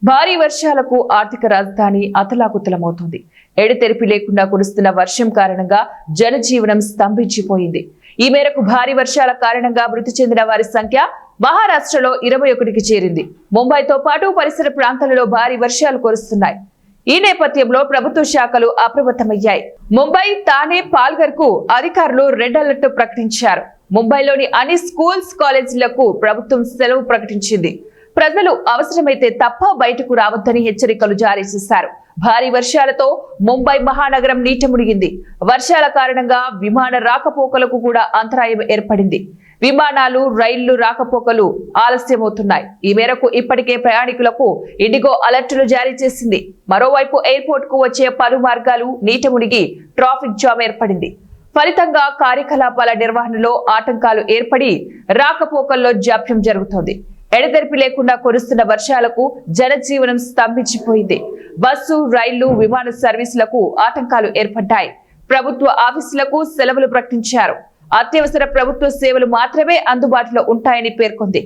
భారీ వర్షాలకు ఆర్థిక రాజధాని అతలాకుతలమవుతోంది. ఎడతెరిపి లేకుండా కురుస్తున్న వర్షం కారణంగా జనజీవనం స్తంభించిపోయింది. ఈ మేరకు భారీ వర్షాల కారణంగా మృతి చెందిన వారి సంఖ్య మహారాష్ట్రలో 21కి చేరింది. ముంబైతో పాటు పరిసర ప్రాంతాలలో భారీ వర్షాలు కురుస్తున్నాయి. ఈ నేపథ్యంలో ప్రభుత్వ శాఖలు అప్రమత్తమయ్యాయి. ముంబై, థానే, పాల్ఘర్ కు అధికారులు రెడ్ అలర్ట్ ప్రకటించారు. ముంబైలోని అన్ని స్కూల్స్, కాలేజీలకు ప్రభుత్వం సెలవు ప్రకటించింది. ప్రజలు అవసరమైతే తప్ప బయటకు రావద్దని హెచ్చరికలు జారీ చేశారు. భారీ వర్షాలతో ముంబై మహానగరం నీట మునిగింది. వర్షాల కారణంగా విమాన రాకపోకలకు కూడా అంతరాయం ఏర్పడింది. విమానాలు, రైళ్లు రాకపోకలు ఆలస్యమవుతున్నాయి. ఈ మేరకు ఇప్పటికే ప్రయాణికులకు ఇండిగో అలర్టులు జారీ చేసింది. మరోవైపు ఎయిర్పోర్ట్ కు వచ్చే పలు మార్గాలు నీట మునిగి ట్రాఫిక్ జామ్ ఏర్పడింది. ఫలితంగా కార్యకలాపాల నిర్వహణలో ఆటంకాలు ఏర్పడి రాకపోకల్లో జాప్యం జరుగుతోంది. ఎడతెరిపి లేకుండా కురుస్తున్న వర్షాలకు జనజీవనం స్తంభించిపోయింది. బస్సు, రైళ్లు, విమాన సర్వీసులకు ఆటంకాలు ఏర్పడ్డాయి. ప్రభుత్వ ఆఫీసులకు సెలవులు ప్రకటించారు. అత్యవసర ప్రభుత్వ సేవలు మాత్రమే అందుబాటులో ఉంటాయని పేర్కొంది.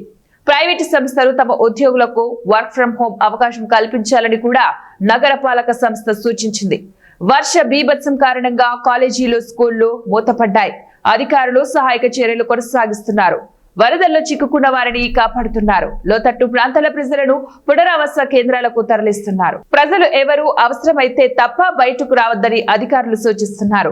ప్రైవేటు సంస్థలు తమ ఉద్యోగులకు వర్క్ ఫ్రం హోం అవకాశం కల్పించాలని కూడా నగరపాలక సంస్థ సూచించింది. వర్ష బీభత్సం కారణంగా కాలేజీలు, స్కూళ్లు మూతపడ్డాయి. అధికారులు సహాయక చర్యలు కొనసాగిస్తున్నారు. వరదల్లో చిక్కుకున్న వారిని కాపాడుతున్నారు. లోతట్టు ప్రాంతాల ప్రజలను పునరావాస కేంద్రాలకు తరలిస్తున్నారు. ప్రజలు ఎవరూ అవసరమైతే తప్ప బయటకు రావద్దని అధికారులు సూచిస్తున్నారు.